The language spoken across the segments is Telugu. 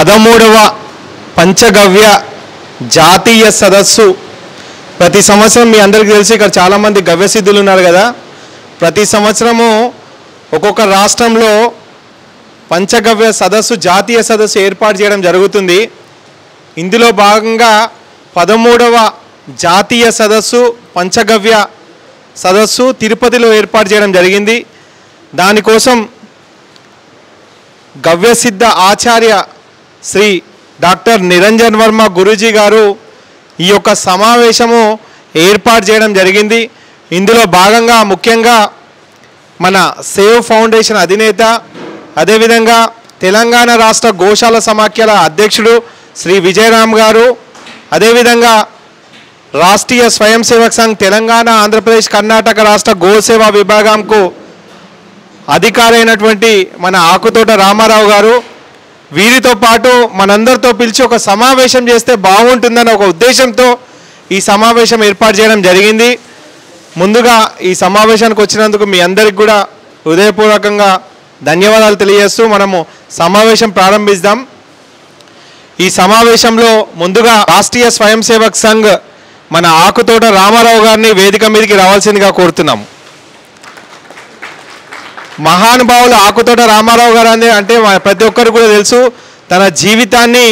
13వ పంచగవ్య జాతీయ సదస్సు ప్రతి సంవత్సరం మీ అందరికీ తెలిసి ఇక్కడ చాలామంది గవ్య సిద్ధులు ఉన్నారు కదా. ప్రతి సంవత్సరము ఒక్కొక్క రాష్ట్రంలో పంచగవ్య సదస్సు జాతీయ సదస్సు ఏర్పాటు చేయడం జరుగుతుంది. ఇందులో భాగంగా 13వ జాతీయ సదస్సు పంచగవ్య సదస్సు తిరుపతిలో ఏర్పాటు చేయడం జరిగింది. దానికోసం గవ్యసిద్ధ ఆచార్య శ్రీ డాక్టర్ నిరంజన్ వర్మ గురూజీ గారు ఈ యొక్క సమావేశము ఏర్పాటు చేయడం జరిగింది. ఇందులో భాగంగా ముఖ్యంగా మన సేవ్ ఫౌండేషన్ అధినేత, అదేవిధంగా తెలంగాణ రాష్ట్ర గోశాల సమాఖ్యల అధ్యక్షుడు శ్రీ విజయరామ్ గారు, అదేవిధంగా రాష్ట్రీయ స్వయం సేవక్ సంఘ్ తెలంగాణ, ఆంధ్రప్రదేశ్, కర్ణాటక రాష్ట్ర గోసేవా విభాగంకు అధికారి అయినటువంటి మన ఆకుతోట రామారావు గారు, వీరితో పాటు మనందరితో పిలిచి ఒక సమావేశం చేస్తే బాగుంటుందన్న ఒక ఉద్దేశంతో ఈ సమావేశం ఏర్పాటు చేయడం జరిగింది. ముందుగా ఈ సమావేశానికి వచ్చినందుకు మీ అందరికి కూడా హృదయపూర్వకంగా ధన్యవాదాలు తెలియజేస్తూ మనము సమావేశం ప్రారంభిద్దాం. ఈ సమావేశంలో ముందుగా రాష్ట్రీయ స్వయం సేవక్ సంఘ్ మన ఆకుతోట రామారావు గారిని వేదిక మీదకి రావాల్సిందిగా కోరుతున్నాం. మహానుభావులు ఆకుతోట రామారావు గారు అంటే ప్రతి ఒక్కరు కూడా తెలుసు, తన జీవితాన్ని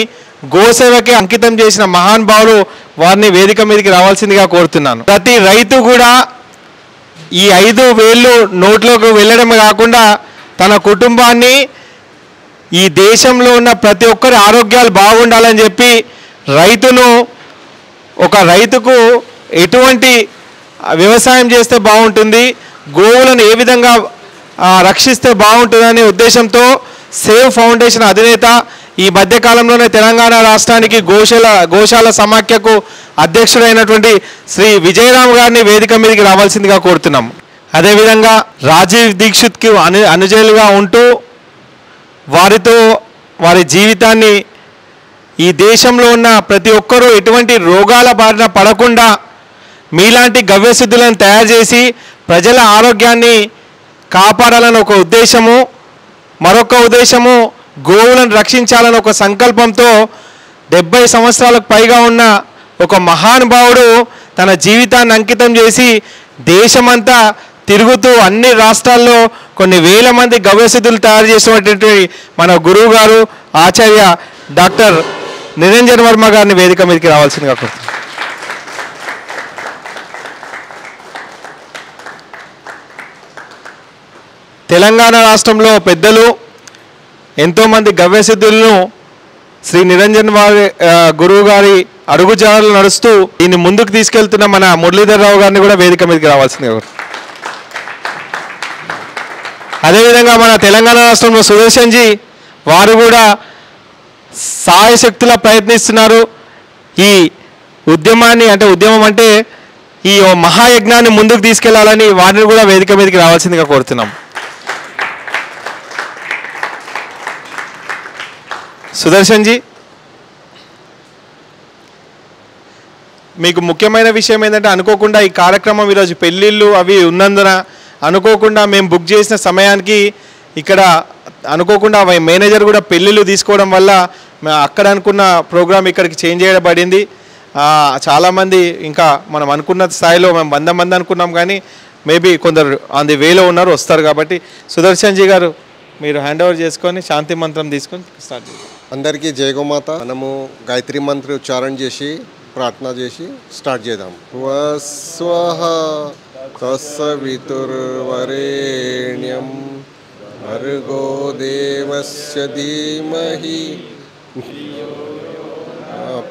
గోసేవకి అంకితం చేసిన మహానుభావులు, వారిని వేదిక మీదకి రావాల్సిందిగా కోరుతున్నాను. ప్రతి రైతు కూడా ఈ 5,000 నోట్లోకి వెళ్ళడం కాకుండా తన కుటుంబాన్ని, ఈ దేశంలో ఉన్న ప్రతి ఒక్కరి ఆరోగ్యాలు బాగుండాలని చెప్పి రైతుకు ఎటువంటి వ్యవసాయం చేస్తే బాగుంటుంది, గోవులను ఏ విధంగా రక్షిస్తే బాగుంటుందనే ఉద్దేశంతో సేవ్ ఫౌండేషన్ అధినేత, ఈ మధ్యకాలంలోనే తెలంగాణ రాష్ట్రానికి గోశాల సమాఖ్యకు అధ్యక్షుడైనటువంటి శ్రీ విజయరామ్ గారిని వేదిక మీదకి రావాల్సిందిగా కోరుతున్నాం. అదేవిధంగా రాజీవ్ దీక్షిత్కి అనుజయులుగా ఉంటూ వారి జీవితాన్ని ఈ దేశంలో ఉన్న ప్రతి ఒక్కరూ ఎటువంటి రోగాల బారిన పడకుండా మీలాంటి గవ్యసిద్ధులను తయారు చేసి ప్రజల ఆరోగ్యాన్ని కాపాడాలని ఒక ఉద్దేశము, మరొక ఉద్దేశము గోవులను రక్షించాలని ఒక సంకల్పంతో 70 సంవత్సరాలకు పైగా ఉన్న ఒక మహానుభావుడు తన జీవితాన్ని అంకితం చేసి దేశమంతా తిరుగుతూ అన్ని రాష్ట్రాల్లో కొన్ని వేల మంది గవ్యసిద్ధులు తయారు చేసినటువంటి మన గురువు గారు ఆచార్య డాక్టర్ నిరంజన్ వర్మ గారిని వేదిక మీదకి రావాల్సిందిగా కోరుతున్నాను. తెలంగాణ రాష్ట్రంలో పెద్దలు ఎంతోమంది గవ్యసిద్ధులను శ్రీ నిరంజన్ గురువు గారి అడుగుజాడలు నడుస్తూ దీన్ని ముందుకు తీసుకెళ్తున్న మన మురళీధర్ రావు గారిని కూడా వేదిక మీదకి రావాల్సిందిగా. అదేవిధంగా మన తెలంగాణ రాష్ట్రంలో సుదర్శన్ జీ వారు కూడా సాయశక్తులా ప్రయత్నిస్తున్నారు. ఈ ఉద్యమం అంటే ఈ మహాయజ్ఞాన్ని ముందుకు తీసుకెళ్లాలని వారిని కూడా వేదిక మీదకి రావాల్సిందిగా కోరుతున్నాం. సుదర్శన్ జీ, మీకు ముఖ్యమైన విషయం ఏంటంటే అనుకోకుండా ఈ కార్యక్రమం ఈరోజు పెళ్ళిళ్ళు అవి ఉన్నందున అనుకోకుండా మేము బుక్ చేసిన సమయానికి ఇక్కడ అనుకోకుండా మేనేజర్ కూడా పెళ్ళిళ్ళు తీసుకోవడం వల్ల అక్కడ అనుకున్న ప్రోగ్రామ్ ఇక్కడికి చేంజ్ చేయబడింది. చాలామంది ఇంకా మనం అనుకున్న స్థాయిలో మేము 100 మంది అనుకున్నాం, కానీ మేబీ కొందరు ఆన్ ది వేలో ఉన్నారు, వస్తారు. కాబట్టి సుదర్శన్ జీ గారు మీరు హ్యాండ్ ఓవర్ చేసుకొని శాంతి మంత్రం తీసుకొని స్టార్ట్ చేయండి. అందరికీ జయగోమాత. మనము గాయత్రి మంత్ర ఉచ్చారణ చేసి ప్రార్థన చేసి స్టార్ట్ చేద్దాం. స్వహ తస్సవితుర్వరేణ్యం భర్గో దేవస్య ధీమహి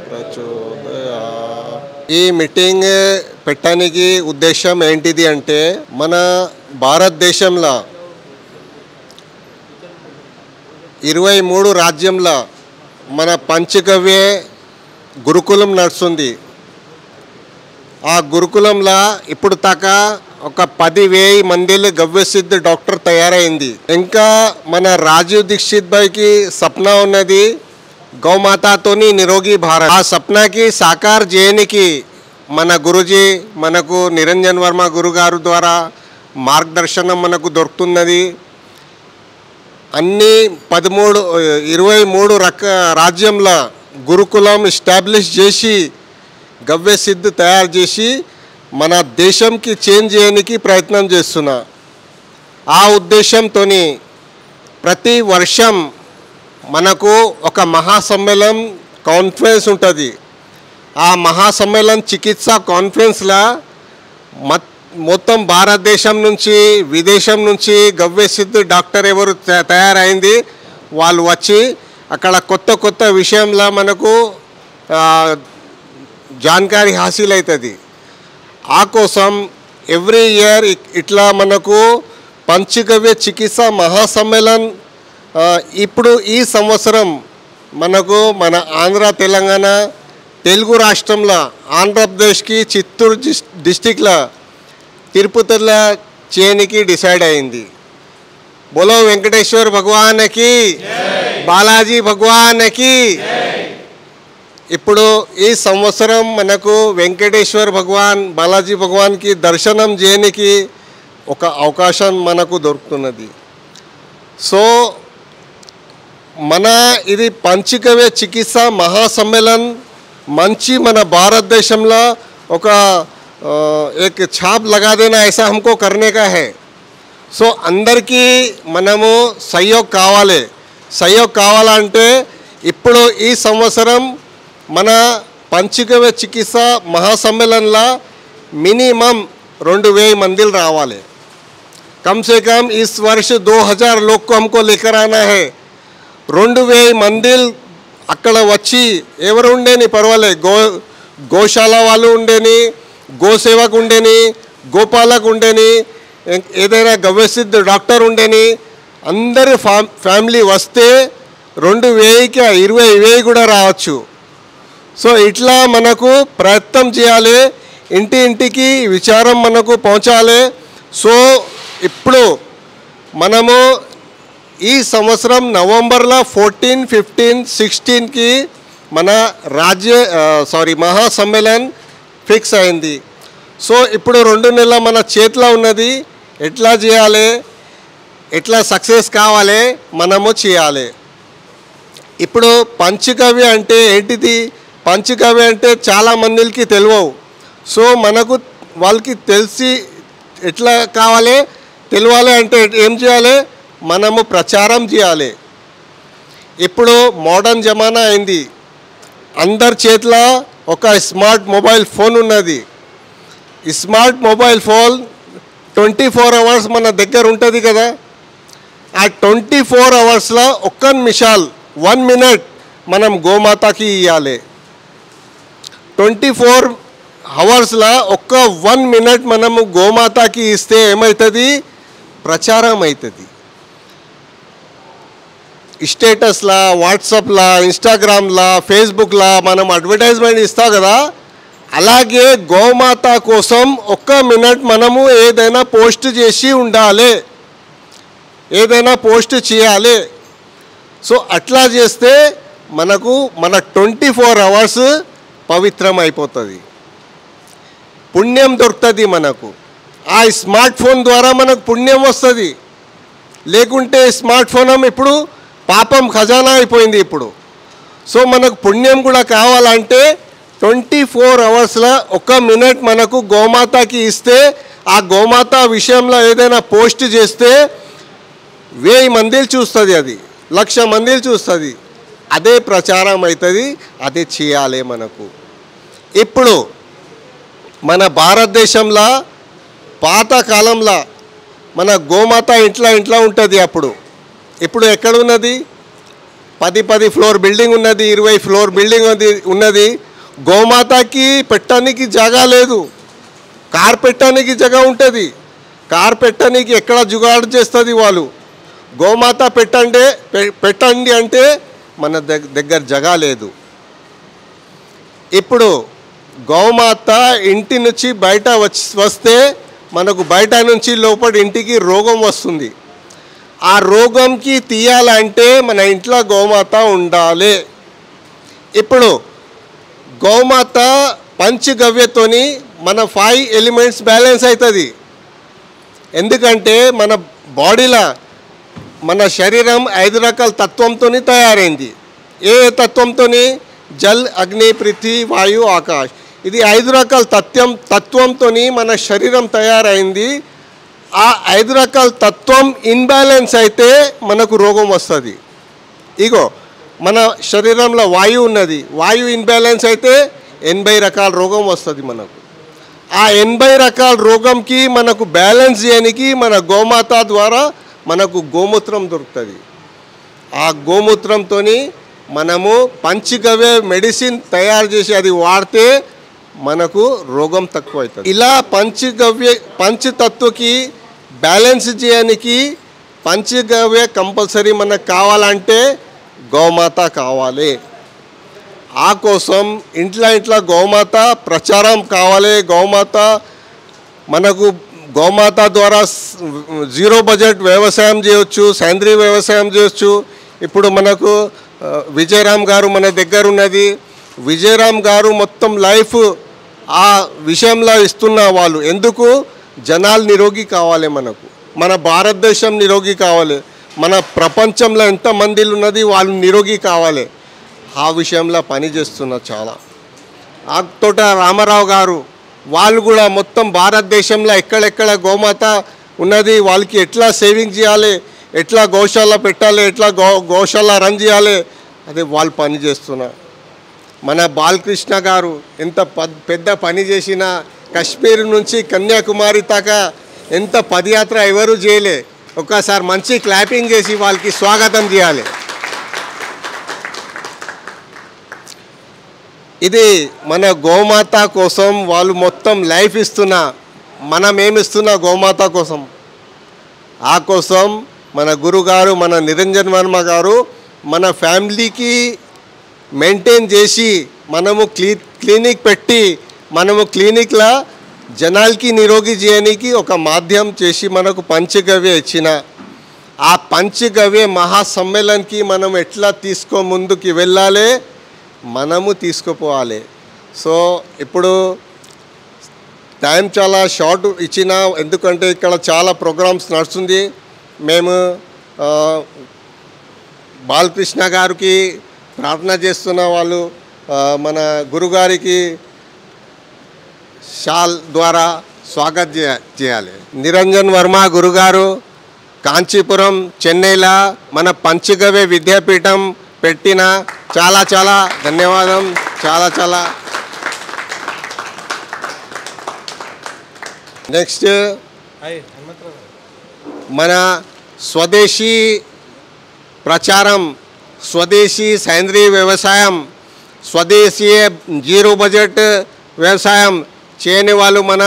ప్రచోదయాత్. ఈ మీటింగ్ పెట్టడానికి ఉద్దేశం ఏంటిది అంటే మన భారతదేశంలో 23 రాజ్యంలో మన పంచగవ్య గురుకులం నడుస్తుంది. ఆ గురుకులంలో ఇప్పుడు దాకా ఒక 10,000 మంది గవ్యసిద్ధ డాక్టర్ తయారైంది. ఇంకా మన రాజీవ్ దీక్షిత్ భాయ్కి సప్నా ఉన్నది, గౌమాతతోని నిరోగి భారత్. ఆ సప్నాకి సాకార్ చేయడానికి మన గురుజీ మనకు నిరంజన్ వర్మ గురుగారు ద్వారా మార్గదర్శనం మనకు దొరుకుతున్నది. అన్ని 23 రాజ్యంలో గురుకులం ఎస్టాబ్లిష్ చేసి గవ్య సిద్ధ తయారు చేసి మన దేశంకి చేంజ్ చేయడానికి ప్రయత్నం చేస్తున్నా. ఆ ఉద్దేశంతోని ప్రతి వర్షం మనకు ఒక మహాసమ్మేళనం కాన్ఫరెన్స్ ఉంటుంది. ఆ మహాసమ్మేళనం చికిత్సా కాన్ఫరెన్స్లో మొత్తం భారతదేశం నుంచి విదేశం నుంచి గవ్య సిద్ధ డాక్టర్ ఎవరు తయారైంది వాళ్ళు వచ్చి అక్కడ కొత్త కొత్త విషయంలో మనకు జాన్కారీ హాసిల్ అవుతుంది. ఆ కోసం ఎవ్రీ ఇయర్ ఇట్లా మనకు పంచగవ్య చికిత్సా మహాసమ్మేళనం ఇప్పుడు ఈ సంవత్సరం మనకు మన ఆంధ్ర తెలంగాణ తెలుగు రాష్ట్రంలో ఆంధ్రప్రదేశ్కి చిత్తూరు డిస్టిక్లో తిరుపతిలో చేయనికి డిసైడ్ అయింది. బోలో వెంకటేశ్వర భగవాన్కి, బాలాజీ భగవాన్కి. ఇప్పుడు ఈ సంవత్సరం మనకు వెంకటేశ్వర భగవాన్ బాలాజీ భగవాన్కి దర్శనం చేయడానికి ఒక అవకాశం మనకు దొరుకుతున్నది. సో మన ఇది పంచగవ్య చికిత్సా మహాసమ్మేళనం మంచి మన భారతదేశంలో ఒక एक छाप लगा देना ऐसा हमको करने का है. సో అందరికీ మనము సహయోగం కావాలంటే ఇప్పుడు ఈ సంవత్సరం మన పంచగవ్య చికిత్సా మహాసమ్మేళనంలో మినిమం 2000 మంది రావాలి. कम से कम इस वर्ष 2000 लोग को हमको लेकर आना है. 2000 మంది అక్కడ వచ్చి ఎవరు ఉండేని పర్వాలేదు, గోశాల వాళ్ళు ఉండేని, గోసేవకు ఉండేని, గోపాలకు ఉండేని, ఏదైనా గవ్యసిద్ధ డాక్టర్ ఉండేని, అందరి ఫ్యామిలీ వస్తే 2000కి 20,000 కూడా రావచ్చు. సో ఇట్లా మనకు ప్రయత్నం చేయాలి, ఇంటింటికి విచారం మనకు పਹੁంచాలి. సో ఇప్పుడు మనము ఈ సంవత్సరం నవంబర్లో 14, 15, 16కి మన మహాసమ్మేళనం ఫిక్స్ అయింది. సో ఇప్పుడు 2 నెలల మన చేతిలో ఉన్నది. ఎట్లా చేయాలి, ఎట్లా సక్సెస్ కావాలి మనము చేయాలి. ఇప్పుడు పంచగవ్య అంటే ఏంటిది? పంచగవ్య అంటే చాలా మందికి తెలియవు. సో మనకు వాళ్ళకి తెలిసి ఎట్లా కావాలి తెలియాలి అంటే ఏం చేయాలి, మనము ప్రచారం చేయాలి. ఇప్పుడు మోడర్న్ జమానా అయింది, అందరి చేతిలో ఒక స్మార్ట్ మొబైల్ ఫోన్ ఉన్నది. ఈ స్మార్ట్ మొబైల్ ఫోన్ 24 అవర్స్ మన దగ్గర ఉంటుంది కదా. ఆ 24 అవర్స్లో ఒక్క నిమిషాలు 1 మినిట్ మనం గోమాతకి ఇవ్వాలి. 24 అవర్స్లో ఒక్క 1 మినిట్ మనము గోమాతకి ఇస్తే ఏమవుతుంది, ప్రచారం అవుతుంది. స్టేటస్లా, వాట్సాప్లా, ఇన్స్టాగ్రామ్లా, ఫేస్బుక్లా మనం అడ్వర్టైజ్మెంట్ ఇస్తాం కదా. అలాగే గోమాత కోసం 1 మినిట్ మనము ఏదైనా పోస్ట్ చేసి ఉండాలి, ఏదైనా పోస్ట్ చేయాలి. సో అట్లా చేస్తే మనకు మన 24 అవర్స్ పవిత్రం అయిపోతుంది, పుణ్యం దొరుకుతుంది మనకు. ఆ స్మార్ట్ ఫోన్ ద్వారా మనకు పుణ్యం వస్తుంది. లేకుంటే స్మార్ట్ ఫోన్ ఇప్పుడు పాపం ఖజానా అయిపోయింది ఇప్పుడు. సో మనకు పుణ్యం కూడా కావాలంటే 24 అవర్స్లో 1 మినిట్ మనకు గోమాతకి ఇస్తే, ఆ గోమాత విషయంలో ఏదైనా పోస్ట్ చేస్తే 1000 మంది చూస్తుంది, అది 1,00,000 మంది చూస్తుంది. అదే ప్రచారం అవుతుంది, అదే చేయాలి మనకు. ఇప్పుడు మన భారతదేశంలో పాతకాలంలో మన గోమాత ఇంట్లో ఉంటుంది. ఇప్పుడు ఎక్కడ ఉన్నది? 10 ఫ్లోర్ బిల్డింగ్ ఉన్నది, 20 ఫ్లోర్ బిల్డింగ్ ఉన్నది. గోమాతకి పెట్టడానికి జాగా లేదు, కార్ పెట్టడానికి జాగా ఉంటుంది. కార్ పెట్టడానికి ఎక్కడ జుగాడు చేస్తుంది వాళ్ళు. గోమాత పెట్టండి అంటే మన దగ్గర జాగా లేదు. ఇప్పుడు గోమాత ఇంటి నుంచి బయట వస్తే మనకు బయట నుంచి లోపల ఇంటికి రోగం వస్తుంది. ఆ రోగంకి తీయాలంటే మన ఇంట్లో గోమాత ఉండాలి. ఇప్పుడు గోమాత పంచగవ్యతోని మన 5 ఎలిమెంట్స్ బ్యాలెన్స్ అవుతుంది. ఎందుకంటే మన బాడీలో మన శరీరం 5 రకాల తత్వంతో తయారైంది. ఏ తత్వంతో? జల్, అగ్ని, పృథ్వీ, వాయు, ఆకాశ్. ఇది 5 రకాల తత్వంతో మన శరీరం తయారైంది. ఆ 5 రకాల తత్వం ఇన్బ్యాలెన్స్ అయితే మనకు రోగం వస్తుంది. ఇగో మన శరీరంలో వాయువు ఉన్నది, వాయు ఇన్బ్యాలెన్స్ అయితే 80 రకాల రోగం వస్తుంది మనకు. ఆ 80 రకాల రోగంకి మనకు బ్యాలెన్స్ చేయడానికి మన గోమాత ద్వారా మనకు గోమూత్రం దొరుకుతుంది. ఆ గోమూత్రంతో మనము పంచగవ్య మెడిసిన్ తయారు చేసి అది వాడితే మనకు రోగం తక్కువ అవుతుంది. ఇలా పంచతత్వకి బ్యాలెన్స్ చేయడానికి పంచగవ్య కంపల్సరీ మనకు కావాలంటే గోమాత కావాలి. ఆ కోసం ఇంట్లో గోమాత ప్రచారం కావాలి. గోమాత ద్వారా 0 బడ్జెట్ వ్యవసాయం చేయొచ్చు, సేంద్రీయ వ్యవసాయం చేయొచ్చు. ఇప్పుడు మనకు విజయరామ్ గారు మన దగ్గర ఉన్నది. విజయరామ్ గారు మొత్తం లైఫ్ ఆ విషయంలో ఇస్తున్న వాళ్ళు. ఎందుకు? జనాలు నిరోగి కావాలి, మనకు మన భారతదేశం నిరోగి కావాలి, మన ప్రపంచంలో ఎంతమంది ఉన్నది వాళ్ళు నిరోగి కావాలి. ఆ విషయంలో పని చేస్తున్నారు చాలా. ఆకుతోట రామారావు గారు వాళ్ళు కూడా మొత్తం భారతదేశంలో ఎక్కడెక్కడ గోమాత ఉన్నది వాళ్ళకి ఎట్లా సేవింగ్ చేయాలి, ఎట్లా గోశాల పెట్టాలి, ఎట్లా గోశాల రన్ చేయాలి, అదే వాళ్ళు పని చేస్తున్నారు. మన బాలకృష్ణ గారు ఎంత పెద్ద పని చేసినా కాశ్మీర్ నుంచి కన్యాకుమారి దాకా ఎంత పదయాత్ర ఎవరు చేయలే. ఒక్కసారి మంచి క్లాపింగ్ చేసి వాళ్ళకి స్వాగతం చేయాలి. ఇది మన గోమాత కోసం వాళ్ళు మొత్తం లైఫ్ ఇస్తున్నా, మనం ఏమిస్తున్నా గోమాత కోసం. ఆ కోసం మన గురుగారు మన నిరంజన్ వర్మ గారు మన ఫ్యామిలీకి మెయింటైన్ చేసి మనము క్లినిక్ పెట్టి మనము క్లినిక్లో జనాలకి నిరోగి చేయడానికి ఒక మాధ్యం చేసి మనకు పంచగవ్య ఇచ్చిన. ఆ పంచగవ్య మహాసమ్మేళనకి మనం ఎట్లా ముందుకి వెళ్ళాలి, మనము తీసుకుపోవాలి. సో ఇప్పుడు టైం చాలా షార్ట్ ఇచ్చిన, ఎందుకంటే ఇక్కడ చాలా ప్రోగ్రామ్స్ నడుస్తుంది. మేము బాలకృష్ణ గారికి ప్రార్థన చేస్తున్న వాళ్ళు మన గురుగారికి షాల్ ద్వారా స్వాగతం చేయాలి. నిరంజన్ వర్మ గురుగారు కాంచీపురం చెన్నైలో మన పంచగవ్య విద్యాపీఠం పెట్టిన చాలా చాలా ధన్యవాదం. చాలా నెక్స్ట్ మన స్వదేశీ ప్రచారం, స్వదేశీ సేంద్రీయ వ్యవసాయం, స్వదేశీ 0 బడ్జెట్ వ్యవసాయం చేయని వాళ్ళు మన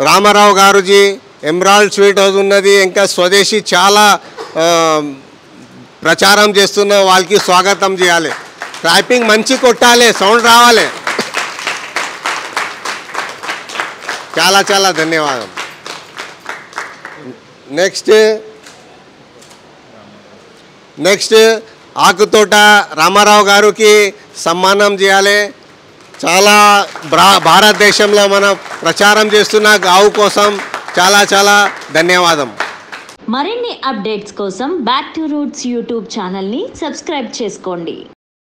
రామారావు గారుజీ ఎమరాల్డ్ స్వీట్ హౌస్ ఉన్నది. ఇంకా స్వదేశీ చాలా ప్రచారం చేస్తున్న వాళ్ళకి స్వాగతం చేయాలి. క్లాపింగ్ మంచి కొట్టాలి, సౌండ్ రావాలి. చాలా ధన్యవాదం. నెక్స్ట్ ఆకుతోట రామారావు గారికి సన్మానం చేయాలి. చాలా భారతదేశంలో మనం ప్రచారం చేస్తున్న గావు కోసం చాలా ధన్యవాదం. మరిన్ని అప్డేట్స్ కోసం బ్యాక్ టు రూట్స్ యూట్యూబ్ ఛానల్ని సబ్స్క్రైబ్ చేసుకోండి.